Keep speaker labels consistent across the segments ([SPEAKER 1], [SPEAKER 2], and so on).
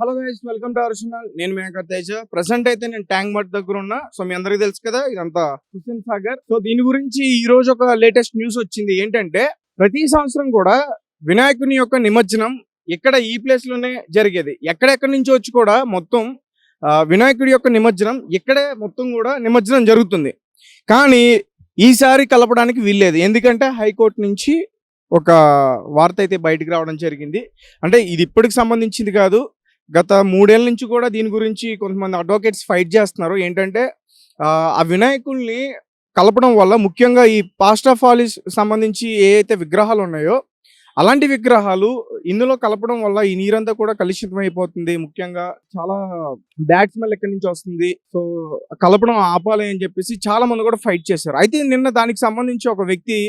[SPEAKER 1] Hello guys, welcome to our channel. నేను maker Teja. Present అయితే నేను ట్యాంక్ బండ్ దగ్గర ఉన్నా. సో మీ అందరికీ తెలుసు కదా, ఇదంతా హుస్సేన్ సాగర్. సో దీని గురించి ఈ రోజు ఒక లేటెస్ట్ న్యూస్ వచ్చింది. ఏంటంటే ప్రతి సంవత్సరం కూడా వినాయకుని యొక్క నిమజ్జనం ఇక్కడ ఈ ప్లేస్ లోనే జరిగేది. ఎక్కడెక్కడి నుంచి వచ్చి కూడా మొత్తం వినాయకుడి యొక్క నిమజ్జనం ఇక్కడే మొత్తం కూడా నిమజ్జనం జరుగుతుంది. కానీ ఈసారి కలపడానికి వీల్లేదు. ఎందుకంటే హైకోర్టు నుంచి ఒక వార్త అయితే బయటకు రావడం జరిగింది. అంటే ఇది ఇప్పటికి సంబంధించింది కాదు, గత 3 ఏళ్ల నుంచి కూడా దీని గురించి కొంతమంది అడ్వకేట్స్ ఫైట్ చేస్తున్నారు. ఏంటంటే ఆ వినాయకుల్ని కలపడం వల్ల ముఖ్యంగా ఈ పాస్ట్ ఆఫ్ ఆలిస్ సంబంధించి ఏ అయితే విగ్రహాలు ఉన్నాయో అలాంటి విగ్రహాలు ఇందులో కలపడం వల్ల ఈ నీరంతా కూడా కలుషితం అయిపోతుంది. ముఖ్యంగా చాలా బ్యాడ్ స్మెల్ ఎక్కడి నుంచి వస్తుంది. సో కలపడం ఆపాలి అని చెప్పేసి చాలా మంది కూడా ఫైట్ చేశారు. అయితే నిన్న దానికి సంబంధించి ఒక వ్యక్తి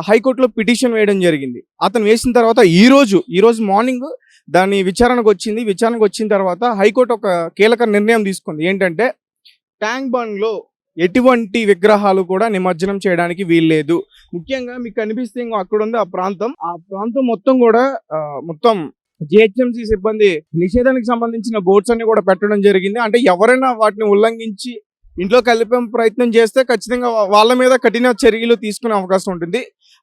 [SPEAKER 1] హైకోర్టులో పిటిషన్ వేయడం జరిగింది. అతను వేసిన తర్వాత ఈ రోజు మార్నింగ్ దాని విచారణకు వచ్చిన తర్వాత హైకోర్టు ఒక కీలక నిర్ణయం తీసుకుంది. ఏంటంటే ట్యాంక్ బండ్ లో ఎటువంటి విగ్రహాలు కూడా నిమజ్జనం చేయడానికి వీల్లేదు. ముఖ్యంగా మీకు కనిపిస్తే అక్కడ ఉంది ఆ ప్రాంతం మొత్తం కూడా మొత్తం జిహెచ్ఎంసీ సిబ్బంది నిషేధానికి సంబంధించిన బోర్డ్స్ అన్ని కూడా పెట్టడం జరిగింది. అంటే ఎవరైనా వాటిని ఉల్లంఘించి ఇంట్లో కలిపే ప్రయత్నం చేస్తే ఖచ్చితంగా వాళ్ళ మీద కఠిన చర్యలు తీసుకునే అవకాశం ఉంటుంది.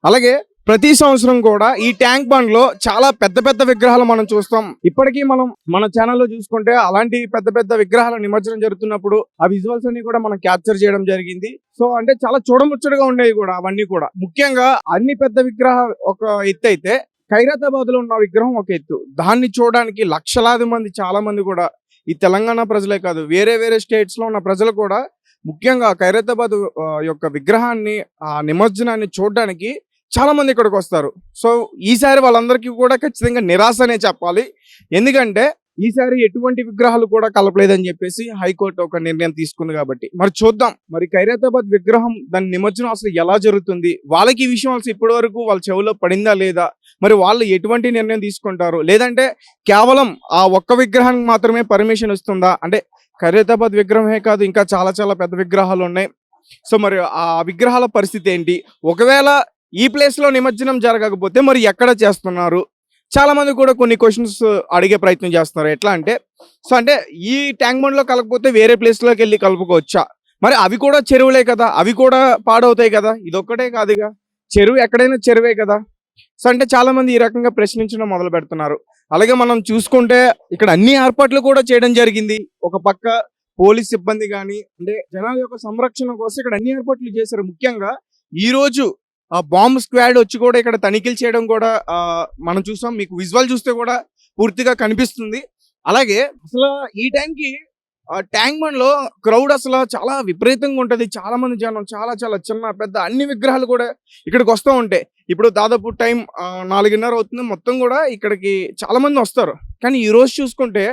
[SPEAKER 1] అలాగే ప్రతి సంవత్సరం కూడా ఈ ట్యాంక్ బండ్ లో చాలా పెద్ద పెద్ద విగ్రహాలు మనం చూస్తాం. ఇప్పటికీ మనం మన ఛానల్లో చూసుకుంటే అలాంటి పెద్ద పెద్ద విగ్రహాల నిమజ్జనం జరుగుతున్నప్పుడు ఆ విజువల్స్ అన్ని కూడా మనం క్యాప్చర్ చేయడం జరిగింది. సో అంటే చాలా చూడముచ్చటగా ఉండేవి కూడా అవన్నీ కూడా. ముఖ్యంగా అన్ని పెద్ద విగ్రహాలు ఒక ఎత్తు అయితే ఖైరతాబాద్ లో ఉన్న విగ్రహం ఒక ఎత్తు. దాన్ని చూడడానికి లక్షలాది మంది, చాలా మంది కూడా ఈ తెలంగాణ ప్రజలే కాదు, వేరే వేరే స్టేట్స్ లో ఉన్న ప్రజలు కూడా ముఖ్యంగా ఖైరతాబాద్ యొక్క విగ్రహాన్ని, ఆ నిమజ్జనాన్ని చూడడానికి చాలా మంది ఇక్కడికి వస్తారు. సో ఈసారి వాళ్ళందరికీ కూడా ఖచ్చితంగా నిరాశ అనే చెప్పాలి. ఎందుకంటే ఈసారి ఎటువంటి విగ్రహాలు కూడా కలపలేదని చెప్పేసి హైకోర్టు ఒక నిర్ణయం తీసుకుంది. కాబట్టి మరి చూద్దాం, మరి ఖైరతాబాద్ విగ్రహం దాని నిమజ్జనం అసలు ఎలా జరుగుతుంది, వాళ్ళకి ఈ విషయం అసలు ఇప్పటి వరకు వాళ్ళ చెవులో పడిందా లేదా, మరి వాళ్ళు ఎటువంటి నిర్ణయం తీసుకుంటారు, లేదంటే కేవలం ఆ ఒక్క విగ్రహానికి మాత్రమే పర్మిషన్ ఇస్తుందా. అంటే ఖైరతాబాద్ విగ్రహమే కాదు, ఇంకా చాలా చాలా పెద్ద విగ్రహాలు ఉన్నాయి. సో మరి ఆ విగ్రహాల పరిస్థితి ఏంటి, ఒకవేళ ఈ ప్లేస్ లో నిమజ్జనం జరగకపోతే మరి ఎక్కడ చేస్తున్నారు. చాలా మంది కూడా కొన్ని క్వశ్చన్స్ అడిగే ప్రయత్నం చేస్తున్నారు. ఎట్లా అంటే సో అంటే ఈ ట్యాంక్ బండ్ లో కలకపోతే వేరే ప్లేస్ లోకి వెళ్ళి కలుపుకోవచ్చా, మరి అవి కూడా చెరువులే కదా, అవి కూడా పాడవుతాయి కదా, ఇదొక్కటే కాదుగా, చెరువు ఎక్కడైనా చెరువే కదా. సో అంటే చాలా మంది ఈ రకంగా ప్రశ్నించడం మొదలు పెడుతున్నారు. అలాగే మనం చూసుకుంటే ఇక్కడ అన్ని ఏర్పాట్లు కూడా చేయడం జరిగింది. ఒక పక్క పోలీస్ సిబ్బంది కానీ, అంటే జనాల యొక్క సంరక్షణ కోసం ఇక్కడ అన్ని ఏర్పాట్లు చేశారు. ముఖ్యంగా ఈ రోజు ఆ బాంబ్ స్క్వాడ్ వచ్చి కూడా ఇక్కడ తనిఖీలు చేయడం కూడా మనం చూసాం. మీకు విజువల్ చూస్తే కూడా పూర్తిగా కనిపిస్తుంది. అలాగే అసలు ఈ టైంకి ట్యాంక్ బండ్ లో క్రౌడ్ అసలు చాలా విపరీతంగా ఉంటది. చాలా మంది జనం, చాలా చాలా చిన్న పెద్ద అన్ని విగ్రహాలు కూడా ఇక్కడికి వస్తూ ఉంటాయి. ఇప్పుడు దాదాపు టైం 4:30 అవుతుంది. మొత్తం కూడా ఇక్కడికి చాలా మంది వస్తారు. కానీ ఈ రోజు చూసుకుంటే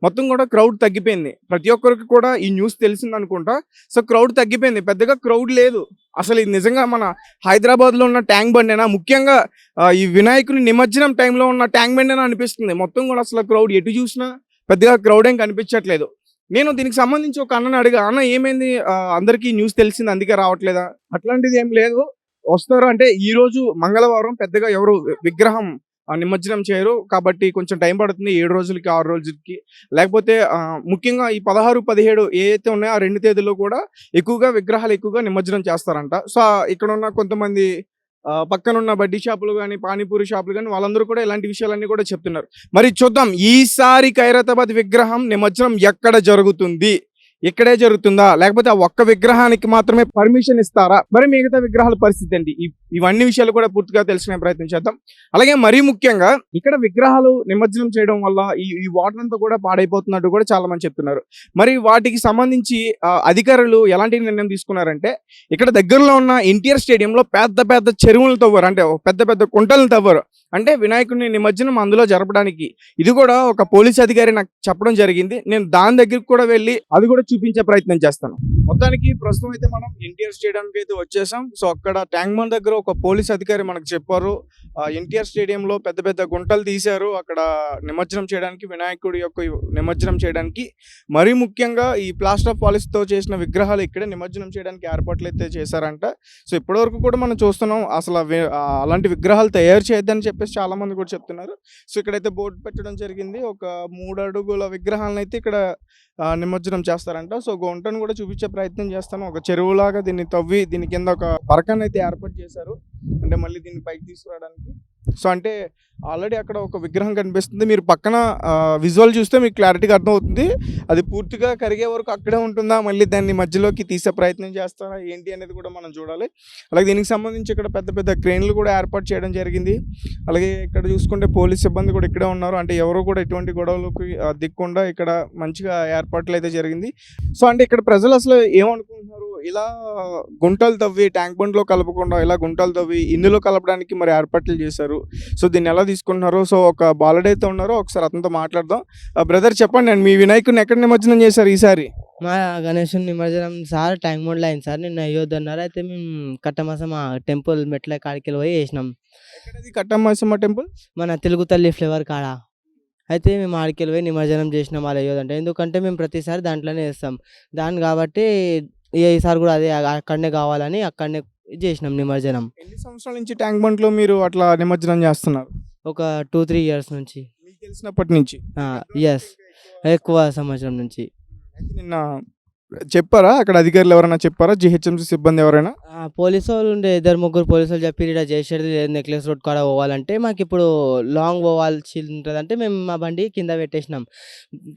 [SPEAKER 1] మొత్తం కూడా క్రౌడ్ తగ్గిపోయింది. ప్రతి ఒక్కరికి కూడా ఈ న్యూస్ తెలిసింది అనుకుంటా. సో క్రౌడ్ తగ్గిపోయింది, పెద్దగా క్రౌడ్ లేదు. అసలు ఇది నిజంగా మన హైదరాబాద్ లో ఉన్న ట్యాంక్ బండేనా, ముఖ్యంగా ఈ వినాయకుని నిమజ్జనం టైంలో ఉన్న ట్యాంక్ బండేనా అనిపిస్తుంది. మొత్తం కూడా అసలు క్రౌడ్ ఎటు చూసినా పెద్దగా క్రౌడ్ ఏం కనిపించట్లేదు. నేను దీనికి సంబంధించి ఒక అన్నని అడిగా, అన్న ఏమైంది, అందరికీ న్యూస్ తెలిసింది అందుకే రావట్లేదా. అట్లాంటిది ఏం లేదు, వస్తారు. అంటే ఈ రోజు మంగళవారం పెద్దగా ఎవరు విగ్రహం నిమజ్జనం చేయరు కాబట్టి కొంచెం టైం పడుతుంది, 7 రోజులకి 6 రోజులకి. లేకపోతే ముఖ్యంగా ఈ 16, 17 ఏవైతే ఉన్నాయో ఆ 2 తేదీల్లో కూడా విగ్రహాలు ఎక్కువగా నిమజ్జనం చేస్తారంట. సో ఇక్కడ ఉన్న కొంతమంది పక్కనున్న బడ్డీ షాపులు కానీ, పానీపూరి షాపులు కానీ, వాళ్ళందరూ కూడా ఇలాంటి విషయాలన్నీ కూడా చెప్తున్నారు. మరి చూద్దాం ఈసారి ఖైరతాబాద్ విగ్రహం నిమజ్జనం ఎక్కడ జరుగుతుంది, ఇక్కడే జరుగుతుందా, లేకపోతే ఆ ఒక్క విగ్రహానికి మాత్రమే పర్మిషన్ ఇస్తారా, మరి మిగతా విగ్రహాల పరిస్థితి ఏంటి, ఇవన్నీ విషయాలు కూడా పూర్తిగా తెలుసుకునే ప్రయత్నం చేద్దాం. అలాగే మరీ ముఖ్యంగా ఇక్కడ విగ్రహాలు నిమజ్జనం చేయడం వల్ల ఈ వాటర్ అంతా కూడా పాడైపోతున్నట్టు కూడా చాలా మంది చెప్తున్నారు. మరి వాటికి సంబంధించి అధికారులు ఎలాంటి నిర్ణయం తీసుకున్నారంటే ఇక్కడ దగ్గరలో ఉన్న ఎన్టీఆర్ స్టేడియంలో పెద్ద పెద్ద చెరువులు తవ్వారు, అంటే పెద్ద పెద్ద కుంటలను తవ్వారు. అంటే వినాయకుడిని నిమజ్జనం అందులో జరపడానికి. ఇది కూడా ఒక పోలీస్ అధికారి నాకు చెప్పడం జరిగింది. నేను దాని దగ్గరికి కూడా వెళ్ళి అది కూడా చూపించే ప్రయత్నం చేస్తాను. మొత్తానికి ప్రస్తుతం అయితే మనం ఎన్టీఆర్ స్టేడియంకి అయితే వచ్చేసాం. సో అక్కడ ట్యాంక్ బండ్ దగ్గర ఒక పోలీస్ అధికారి మనకు చెప్పారు, ఎన్టీఆర్ స్టేడియంలో పెద్ద పెద్ద గుంటలు తీశారు అక్కడ నిమజ్జనం చేయడానికి, వినాయకుడి యొక్క నిమజ్జనం చేయడానికి. మరీ ముఖ్యంగా ఈ ప్లాస్టర్ ఆఫ్ పారిస్ తో చేసిన విగ్రహాలు ఇక్కడే నిమజ్జనం చేయడానికి ఏర్పాట్లు అయితే చేశారంట. సో ఇప్పటివరకు కూడా మనం చూస్తున్నాం అసలు అలాంటి విగ్రహాలు తయారు చేయొద్దని చెప్పేసి చాలా మంది కూడా చెప్తున్నారు. సో ఇక్కడైతే బోర్డు పెట్టడం జరిగింది, ఒక 3 అడుగుల విగ్రహాలను అయితే ఇక్కడ నిమజ్జనం చేస్తారంట. సో గుంటను కూడా చూపించే ప్రయత్నం చేస్తాను. ఒక చెరువులాగా దీన్ని తవ్వి దీని కింద ఒక పరకను అయితే ఏర్పాటు చేశారు, అంటే మళ్ళీ దీన్ని పైకి తీసుకురావడానికి. సో అంటే ఆల్రెడీ అక్కడ ఒక విగ్రహం కనిపిస్తుంది, మీరు పక్కన విజువల్ చూస్తే మీకు క్లారిటీగా అర్థమవుతుంది. అది పూర్తిగా కరిగే వరకు అక్కడే ఉంటుందా, మళ్ళీ దాన్ని మధ్యలోకి తీసే ప్రయత్నం చేస్తారా ఏంటి అనేది కూడా మనం చూడాలి. అలాగే దీనికి సంబంధించి ఇక్కడ పెద్ద పెద్ద క్రేన్లు కూడా ఏర్పాటు చేయడం జరిగింది. అలాగే ఇక్కడ చూసుకుంటే పోలీస్ సిబ్బంది కూడా ఇక్కడే ఉన్నారు, అంటే ఎవరు కూడా ఎటువంటి గొడవలకు దిక్కుండా ఇక్కడ మంచిగా ఏర్పాట్లు అయితే జరిగింది. సో అంటే ఇక్కడ ప్రజలు అసలు ఏమనుకుంటున్నారు, ఇలా గుంటలు తవ్వి ట్యాంక్ బండ్లో కలపకుండా ఇలా గుంటలు తవ్వి ఇందులో కలపడానికి మరి ఏర్పాట్లు చేశారు. సో దీన్ని ఎలా తీసుకుంటున్నారు, సో ఒక బాలుడు అయితే ఉన్నారో ఒకసారి అతనితో మాట్లాడదాం. బ్రదర్ చెప్పండి అండి, మీ వినాయకుడిని ఎక్కడ నిమజ్జనం చేశారు ఈసారి?
[SPEAKER 2] మా గణేషుని నిమజ్జనం సార్ ట్యాంక్ బండ్లో అయింది సార్. నిన్న అయ్యొద్దన్నారు, అయితే మేము కట్టమాసం ఆ టెంపుల్ మెట్ల కాడికి పోయి వేసినాం.
[SPEAKER 1] ఎక్కడది కట్టమ్మ టెంపుల్? మన
[SPEAKER 2] తెలుగు తల్లి ఫ్లేవర్ కాడ. అయితే మేము ఆడికి పోయి నిమజ్జనం చేసినాం వాళ్ళు అయ్యోదంటే, ఎందుకంటే మేము ప్రతిసారి దాంట్లోనే వేస్తాం దాన్ని, కాబట్టి ఈసారి కూడా అదే అక్కడనే కావాలని అక్కడనే చేసినాం నిమజ్జనం.
[SPEAKER 1] ఎన్ని సంవత్సరాల నుంచి ట్యాంక్ బండ్లో మీరు అట్లా నిమజ్జనం చేస్తున్నారు?
[SPEAKER 2] ఒక 2-3 ఇయర్స్ నుంచి.
[SPEAKER 1] మీకు తెలిసినప్పటి నుంచి?
[SPEAKER 2] ఎస్, ఎక్కువ సంవత్సరం నుంచి.
[SPEAKER 1] అయితే నిన్న చెప్పారా అక్కడ అధికారులు ఎవరైనా చెప్పారా, జిహెచ్ఎంసీ సిబ్బంది ఎవరైనా?
[SPEAKER 2] పోలీసు వాళ్ళు ఉండే 2-3 పోలీసు వాళ్ళు చెప్పి ఇక్కడ చేసేది లేదు, నెక్లెస్ రోడ్ కాడ పోవాలంటే మాకు ఇప్పుడు లాంగ్ పోవాల్సి ఉంటుంది, అంటే మేము మా బండి కింద పెట్టేసినాం,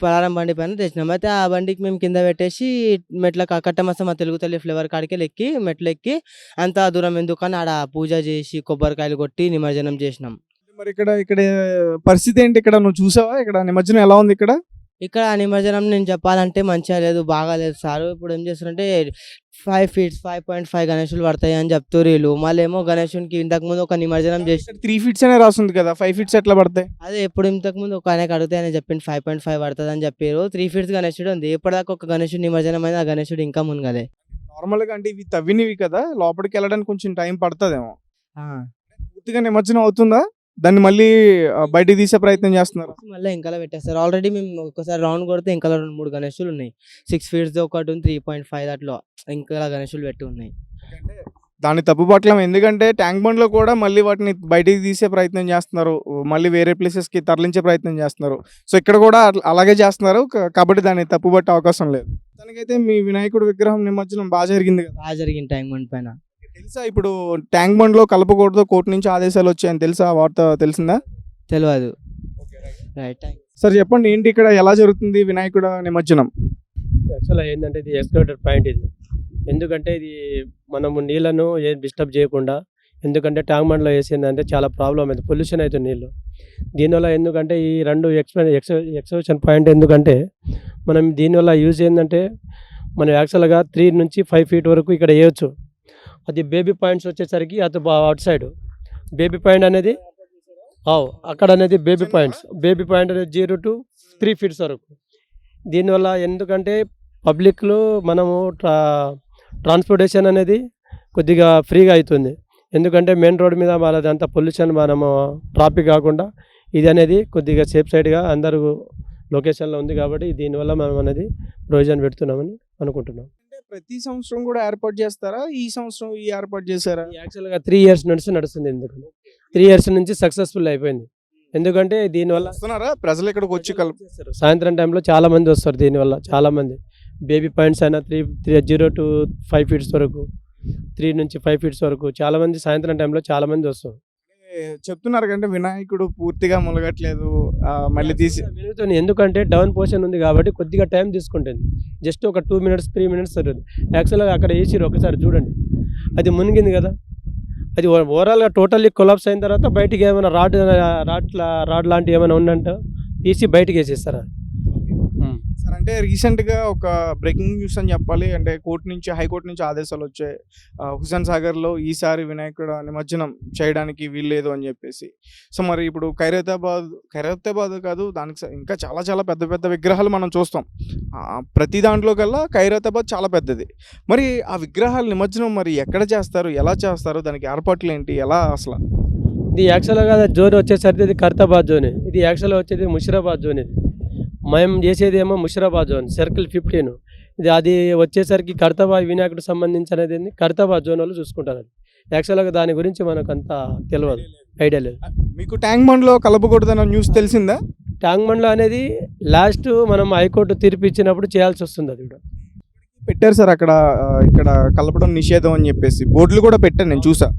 [SPEAKER 2] పలారం బండి పైన తెచ్చినాం. అయితే ఆ బండికి మేము కింద పెట్టేసి మెట్ల కట్టమస్త మా తెలుగు తల్లి ఫ్లేవర్ కాడికి ఎక్కి మెట్లు ఎక్కి అంత దూరం ఎందుకని ఆడ పూజ చేసి కొబ్బరికాయలు కొట్టి నిమజ్జనం చేసినాం.
[SPEAKER 1] మరి ఇక్కడ పరిస్థితి ఏంటి, ఇక్కడ నువ్వు చూసావా ఇక్కడ నిమజ్జనం ఎలా ఉంది?
[SPEAKER 2] ఇక్కడ నిమజ్జనం నేను చెప్పాలంటే మంచిగా లేదు, బాగాలేదు సార్. ఇప్పుడు ఏం చేస్తారంటే 5 feet 5.5 గణేషులు పడతాయి అని చెప్తారు వీళ్ళు. మళ్ళీ ఏమో గణేషునికి ఇంతకు ముందు ఒక నిమజ్జనం చేసి
[SPEAKER 1] 3 feet అనే రాస్తుంది కదా, 5 feet ఎట్లా పడతాయి?
[SPEAKER 2] అదే ఎప్పుడు ఇంతకు ముందు ఒక ఆయనకి అడిగితే ఆయన చెప్పింది 5.5 పడుతుంది అని చెప్పారు. 3 feet గణేషుడు ఉంది. ఇప్పటిదాకా ఒక గణేషుడు నిమజ్జనం అయింది, ఆ గణేషుడు ఇంకా మునగలే.
[SPEAKER 1] నార్మల్గా అంటే ఇవి తవ్వినవి కదా, లోపలికి వెళ్ళడానికి కొంచెం టైం పడుతుందేమో. పూర్తిగా నిమజ్జనం అవుతుందా, దాన్ని మళ్ళీ బయటికి తీసే ప్రయత్నం చేస్తున్నారు?
[SPEAKER 2] మళ్ళీ ఇంకా పెట్టేస్తారు. ఆల్రెడీ మేము ఒకసారి రౌండ్ కొడితే ఇంకా 2-3 గణేషులు ఉన్నాయి. 6 feet ఒకటి ఉంది, 3.5 అట్లా ఇంకా గణేషులు పెట్టి ఉన్నాయి.
[SPEAKER 1] దాన్ని తప్పుపట్టలేం, ఎందుకంటే ట్యాంక్ బండ్లో కూడా మళ్ళీ వాటిని బయటికి తీసే ప్రయత్నం చేస్తున్నారు, మళ్ళీ వేరే ప్లేసెస్కి తరలించే ప్రయత్నం చేస్తున్నారు. సో ఇక్కడ కూడా అలాగే చేస్తున్నారు, కాబట్టి దాన్ని తప్పుపట్టే అవకాశం లేదు. దానికైతే మీ వినాయకుడు విగ్రహం నిమజ్జనం బాగా జరిగింది కదా?
[SPEAKER 2] బాగా జరిగింది ట్యాంక్ బండ్ పైన.
[SPEAKER 1] తెలుసా ఇప్పుడు ట్యాంక్ బండ్ లో కలపకూడదు, కోర్టు నుంచి ఆదేశాలు వచ్చాయని తెలుసా, వార్త తెలిసిందా?
[SPEAKER 2] తెలియదు. రైట్.
[SPEAKER 1] సార్ చెప్పండి, ఏంటి ఇక్కడ ఎలా జరుగుతుంది వినాయకుడు నిమజ్జనం?
[SPEAKER 3] యాక్చువల్గా ఏంటంటే ఇది ఎక్స్క్లూడెడ్ పాయింట్ ఇది, ఎందుకంటే ఇది మనము నీళ్ళను ఏం డిస్టర్బ్ చేయకుండా, ఎందుకంటే ట్యాంక్ బండ్లో వేసిందంటే చాలా ప్రాబ్లం అవుతుంది, పొల్యూషన్ అవుతుంది నీళ్ళు. దీనివల్ల ఎందుకంటే ఈ 2 ఎక్స్క్లూషన్ పాయింట్, ఎందుకంటే మనం దీనివల్ల యూజ్ ఏంటంటే మనం యాక్చువల్గా 3 నుంచి 5 feet వరకు ఇక్కడ వేయచ్చు. అది బేబీ పాయింట్స్ వచ్చేసరికి అటు సైడ్ బేబీ పాయింట్ అనేది అక్కడ అనేది బేబీ పాయింట్ అనేది 0 to 3 feet వరకు. దీనివల్ల ఎందుకంటే పబ్లిక్లో మనము ట్రాన్స్పోర్టేషన్ అనేది కొద్దిగా ఫ్రీగా అవుతుంది, ఎందుకంటే మెయిన్ రోడ్ మీద వాళ్ళదంతా పొల్యూషన్ మనము ట్రాఫిక్ కాకుండా ఇది అనేది కొద్దిగా సేఫ్ సైడ్గా అందరూ లొకేషన్లో ఉంది, కాబట్టి దీనివల్ల మనం అనేది ప్రయోజనం పెడుతున్నామని అనుకుంటున్నాం.
[SPEAKER 1] ప్రతి సంవత్సరం కూడా ఏర్పాటు చేస్తారా, ఈ సంవత్సరం ఏర్పాటు చేశారా?
[SPEAKER 3] యాక్చువల్గా 3 years నుంచి నడుస్తుంది, ఎందుకంటే 3 years నుంచి సక్సెస్ఫుల్ అయిపోయింది. ఎందుకంటే దీనివల్ల
[SPEAKER 1] వస్తున్నారా ప్రజలు ఇక్కడికి వచ్చి
[SPEAKER 3] చేస్తారు, సాయంత్రం టైంలో చాలా మంది వస్తారు. దీనివల్ల చాలా మంది బేబీ పాయింట్స్ అయినా 0 to 5 feet వరకు, 3 నుంచి 5 feet వరకు చాలా మంది సాయంత్రం టైంలో చాలా మంది వస్తారు.
[SPEAKER 1] చెప్తున్నారు కంటే వినాయకుడు పూర్తిగా ములగట్లేదు, మళ్ళీ తీసి
[SPEAKER 3] ఎందుకంటే డౌన్ పోర్షన్ ఉంది కాబట్టి కొద్దిగా టైం తీసుకుంటుంది, జస్ట్ ఒక 2 minutes 3 minutes జరుగుతుంది. యాక్చువల్గా అక్కడ వేసిరు ఒకసారి చూడండి, అది మునిగింది కదా, అది ఓవరాల్గా టోటల్లీ కొలాప్స్ అయిన తర్వాత బయటికి ఏమైనా రాడ్ లాంటివి ఏమైనా ఉందంటే తీసి బయటికి వేసేస్తారు.
[SPEAKER 1] సరే అంటే రీసెంట్‌గా ఒక బ్రేకింగ్ న్యూస్ అని చెప్పాలి. అంటే హైకోర్ట్ నుంచి ఆదేశాలు వచ్చాయి. హుస్సేన్ సాగర్‌లో ఈసారి వినాయకుడు నిమజ్జనం చేయడానికి వీల్లేదు అని చెప్పేసి. సో, మరి ఇప్పుడు ఖైరతాబాద్ కాదు, దానికి ఇంకా చాలా చాలా పెద్ద పెద్ద విగ్రహాలు మనం చూస్తాం. ప్రతి దాంట్లో కల్లా ఖైరతాబాద్ చాలా పెద్దది. మరి ఆ విగ్రహాల నిమజ్జనం మరి ఎక్కడ చేస్తారు? ఎలా చేస్తారు? దానికి ఏర్పాట్లు ఏంటి? ఎలా అసల?
[SPEAKER 3] ఇది యాక్చువల్‌గా జోన్ వచ్చేసరికి ఇది ఖైరతాబాద్ జోన్. ఇది యాక్చువల్‌గా వచ్చేది ముషీరాబాద్ జోన్ ఇది. మేము చేసేదేమో ముషీరాబాద్ జోన్ సర్కిల్ 15. అది వచ్చేసరికి ఖైరతాబాద్ వినాయకుడికి సంబంధించినది ఖైరతాబాద్ జోన్ వాళ్ళు చూసుకుంటారు. యాక్చువల్‌గా దాని గురించి మనకు అంత తెలియదు, ఐడియా లేదు.
[SPEAKER 1] మీకు ట్యాంక్ బండ్లో కలపకూడదన్న న్యూస్ తెలిసిందా?
[SPEAKER 3] ట్యాంక్ బండ్లో అనేది లాస్ట్ మనం హైకోర్టు తీర్పు ఇచ్చినప్పుడు చేయాల్సి వస్తుంది. అది కూడా
[SPEAKER 1] పెట్టారు సార్ అక్కడ. ఇక్కడ కలపడం నిషేధం అని చెప్పేసి బోర్డులు కూడా పెట్టాను, నేను చూసా.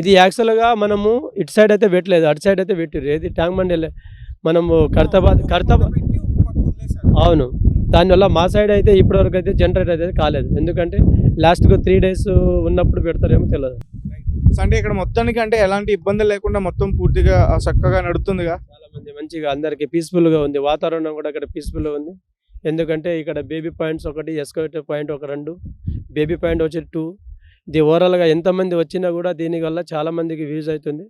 [SPEAKER 3] ఇది యాక్చువల్‌గా మనము ఇటు సైడ్ అయితే పెట్టలేదు, అటు సైడ్ అయితే పెట్టిర్రు. ఏది ట్యాంక్ బండ్ మనము ఖైరతాబాద్ అవును. దానివల్ల మా సైడ్ అయితే ఇప్పటివరకు అయితే జనరేట్ అయితే కాలేదు. ఎందుకంటే లాస్ట్‌కు 3 days ఉన్నప్పుడు పెడతారేమో తెలియదు.
[SPEAKER 1] సో అంటే ఇక్కడ మొత్తానికి అంటే ఎలాంటి ఇబ్బందులు లేకుండా మొత్తం పూర్తిగా చక్కగా నడుస్తుందిగా.
[SPEAKER 3] చాలామంది మంచిగా అందరికీ పీస్ఫుల్గా ఉంది. వాతావరణం కూడా ఇక్కడ పీస్ఫుల్గా ఉంది. ఎందుకంటే ఇక్కడ బేబీ పాయింట్స్ ఒకటి, ఎస్కవేటర్ పాయింట్ ఒక 2, బేబీ పాయింట్ వచ్చి 2. ఇది ఓవరాల్గా ఎంతమంది వచ్చినా కూడా దీనివల్ల చాలామందికి యూజ్ అవుతుంది.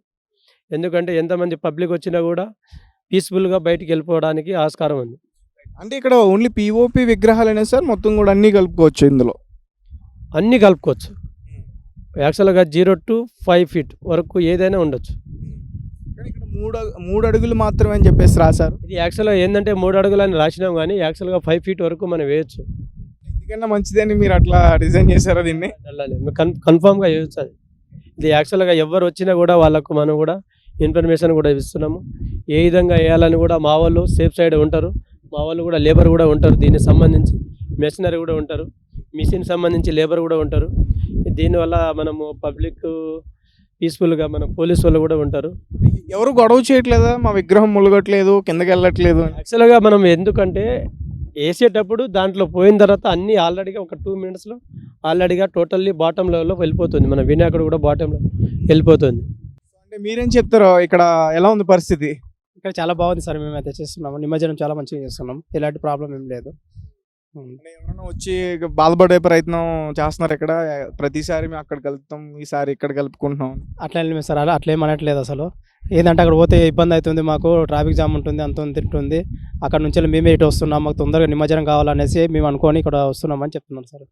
[SPEAKER 3] ఎందుకంటే ఎంతమంది పబ్లిక్ వచ్చినా కూడా పీస్ఫుల్గా బయటికి వెళ్ళిపోవడానికి ఆస్కారం ఉంది.
[SPEAKER 1] అంటే ఇక్కడ ఓన్లీ పిఓపి విగ్రహాలనే సార్, మొత్తం కూడా అన్నీ కలుపుకోవచ్చు ఇందులో?
[SPEAKER 3] అన్నీ కలుపుకోవచ్చు. యాక్చువల్గా 0 to 5 feet వరకు ఏదైనా ఉండొచ్చు.
[SPEAKER 1] కానీ ఇక్కడ 3 అడుగులు మాత్రమే అని చెప్పేసి రాశారు.
[SPEAKER 3] ఇది యాక్చువల్గా ఏంటంటే 3 అడుగులని రాసినాం, కానీ యాక్చువల్గా 5 feet వరకు మనం వేయచ్చు.
[SPEAKER 1] ఎందుకన్నా మంచిదని మీరు అట్లా డిజైన్ చేశారా దీన్ని?
[SPEAKER 3] కన్ఫామ్గా వేయచ్చు. అది ఇది యాక్చువల్గా ఎవరు వచ్చినా కూడా వాళ్ళకు మనం కూడా ఇన్ఫర్మేషన్ కూడా ఇస్తున్నాము. ఏ విధంగా వేయాలని కూడా మా వాళ్ళు సేఫ్ సైడ్ ఉంటారు. మా వాళ్ళు కూడా లేబర్ కూడా ఉంటారు. దీనికి సంబంధించి మెషినరీ కూడా ఉంటారు. మిషన్ సంబంధించి లేబర్ కూడా ఉంటారు. దీనివల్ల మనము పబ్లిక్ పీస్ఫుల్గా మన పోలీసు వాళ్ళు కూడా ఉంటారు.
[SPEAKER 1] ఎవరు గొడవ చేయట్లేదా? మా విగ్రహం ములగట్లేదు, కిందకి వెళ్ళట్లేదు.
[SPEAKER 3] యాక్చువల్గా మనం ఎందుకంటే వేసేటప్పుడు దాంట్లో పోయిన తర్వాత అన్నీ ఆల్రెడీగా ఒక 2 minutesలో ఆల్రెడీగా టోటల్లీ బాటమ్ లెవెల్లో వెళ్ళిపోతుంది. మన వినాయకుడు కూడా బాటంలో వెళ్ళిపోతుంది.
[SPEAKER 1] అంటే మీరేం చెప్తారో, ఇక్కడ ఎలా ఉంది పరిస్థితి?
[SPEAKER 4] ఇక్కడ చాలా బాగుంది సార్. మేమైతే చేస్తున్నాము, నిమజ్జనం చాలా మంచిగా చేస్తున్నాం. ఎలాంటి ప్రాబ్లం ఏం లేదు.
[SPEAKER 1] అంటే ఎవరైనా వచ్చి బాధపడే ప్రయత్నం చేస్తున్నారు ఇక్కడ? ప్రతిసారి మేము అక్కడ కలుపుతాం, ఈసారి ఇక్కడ కలుపుకుంటున్నాం.
[SPEAKER 4] అట్లా ఏం సార్, అట్లా ఏం అనట్లేదు అసలు. ఏంటంటే అక్కడ పోతే ఇబ్బంది అవుతుంది, మాకు ట్రాఫిక్ జామ్ ఉంటుంది, అంత తింటుంది. అక్కడ నుంచి మేమే ఇటు వస్తున్నాం, మాకు తొందరగా నిమజ్జనం కావాలనేసి మేము అనుకొని ఇక్కడ వస్తున్నామని చెప్తున్నాం సార్.